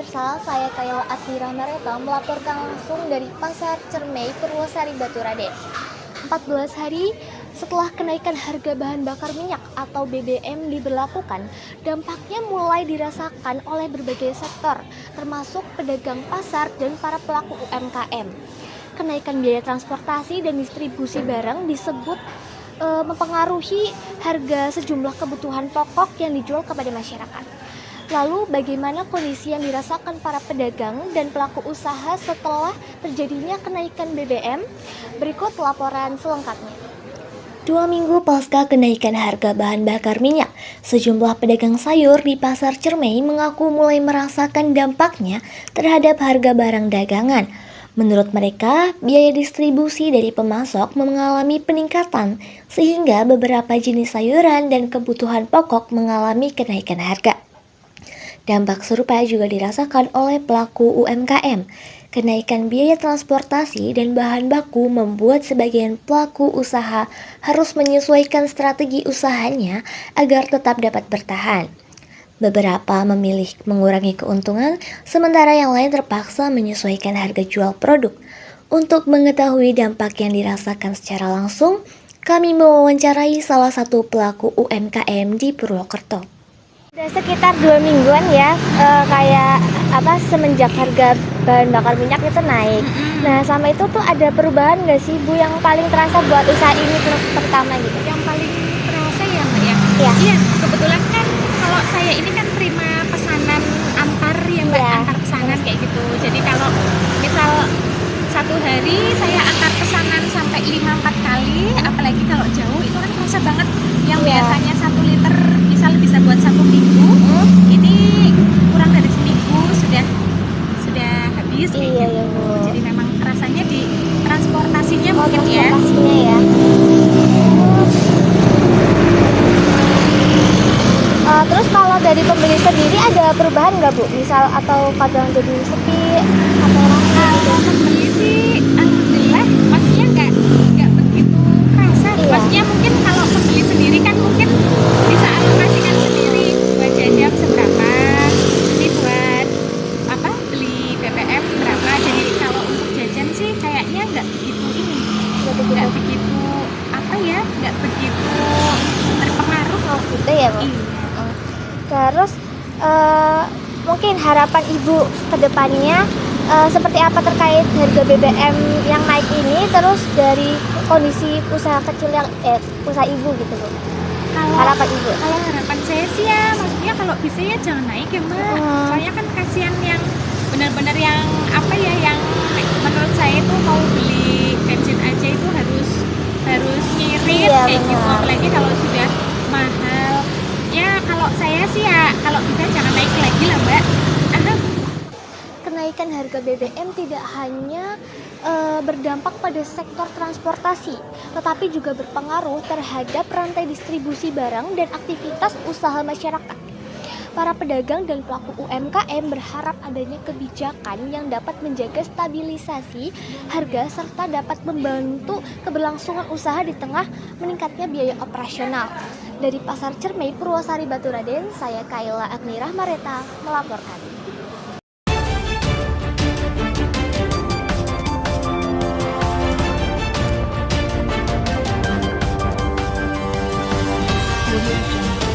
pemirsa, saya Kayla Admira Mareta melaporkan langsung dari Pasar Cermai, Purwosari, Batu Raden. 14 hari setelah kenaikan harga bahan bakar minyak atau BBM diberlakukan, dampaknya mulai dirasakan oleh berbagai sektor, termasuk pedagang pasar dan para pelaku UMKM. Kenaikan biaya transportasi dan distribusi barang disebut mempengaruhi harga sejumlah kebutuhan pokok yang dijual kepada masyarakat. Lalu bagaimana kondisi yang dirasakan para pedagang dan pelaku usaha setelah terjadinya kenaikan BBM? Berikut laporan selengkapnya. 2 minggu pasca kenaikan harga bahan bakar minyak, sejumlah pedagang sayur di Pasar Cermai mengaku mulai merasakan dampaknya terhadap harga barang dagangan. Menurut mereka, biaya distribusi dari pemasok mengalami peningkatan, sehingga beberapa jenis sayuran dan kebutuhan pokok mengalami kenaikan harga. Dampak serupa juga dirasakan oleh pelaku UMKM. Kenaikan biaya transportasi dan bahan baku membuat sebagian pelaku usaha harus menyesuaikan strategi usahanya agar tetap dapat bertahan. Beberapa memilih mengurangi keuntungan, sementara yang lain terpaksa menyesuaikan harga jual produk. Untuk mengetahui dampak yang dirasakan secara langsung, kami mewawancarai salah satu pelaku UMKM di Purwokerto. Udah sekitar 2 mingguan ya, semenjak harga bahan bakar minyak itu naik. Nah, sama itu tuh ada perubahan nggak sih Bu yang paling terasa buat usaha ini terutama gitu? Yang paling terasa ya Mbak ya? Iya. Iya, kebetulan kan kalau saya ini kan terima pesanan antar ya Mbak, Iya. antar pesanan kayak gitu. Jadi kalau misal satu hari saya antar pesanan sampai 5-4 kali, apalagi kalau jauh itu kan terasa banget. Yang Iya. biasanya 1 liter misal bisa buat 1 minggu, ini kurang dari seminggu sudah habis kayak Iya, gitu. ya, Bu. Jadi memang rasanya di transportasinya mungkin ya. Transportasinya ya. Terus kalau dari pembeli sendiri ada perubahan nggak Bu? Misal atau kadang jadi sepi atau ramai Kalau gitu? pembeli sih alhamdulillah maksudnya nggak begitu kerasa. Iya. Maksudnya mungkin kalau pembeli sendiri kan mungkin bisa alokasikan sendiri buat jajan seberapa, ini buat beli BBM berapa. Jadi kalau untuk jajan sih kayaknya nggak begitu nggak begitu terpengaruh. Oh, gitu ya Bu? Iya. Terus mungkin harapan Ibu ke depannya seperti apa terkait harga BBM yang naik ini, terus dari kondisi usaha kecil yang usaha Ibu gitu Bu. Harapan Ibu. Kalau harapan saya sih ya, maksudnya kalau bisa ya jangan naik ya Mbak. Soalnya kan kasihan yang benar-benar yang yang menurut saya itu mau beli bensin aja itu harus ngirit Iya, kayak gitu. benar. Apalagi kalau sudah mahal. Ya kalau saya sih ya kalau bisa jangan naik lagi lah Mbak. Kenaikan harga BBM tidak hanya berdampak pada sektor transportasi, tetapi juga berpengaruh terhadap rantai distribusi barang dan aktivitas usaha masyarakat. Para pedagang dan pelaku UMKM berharap adanya kebijakan yang dapat menjaga stabilisasi harga serta dapat membantu keberlangsungan usaha di tengah meningkatnya biaya operasional. Dari Pasar Cermai, Purwosari, Batu Raden, saya Kayla Admira Mareta melaporkan. Audio Jungle.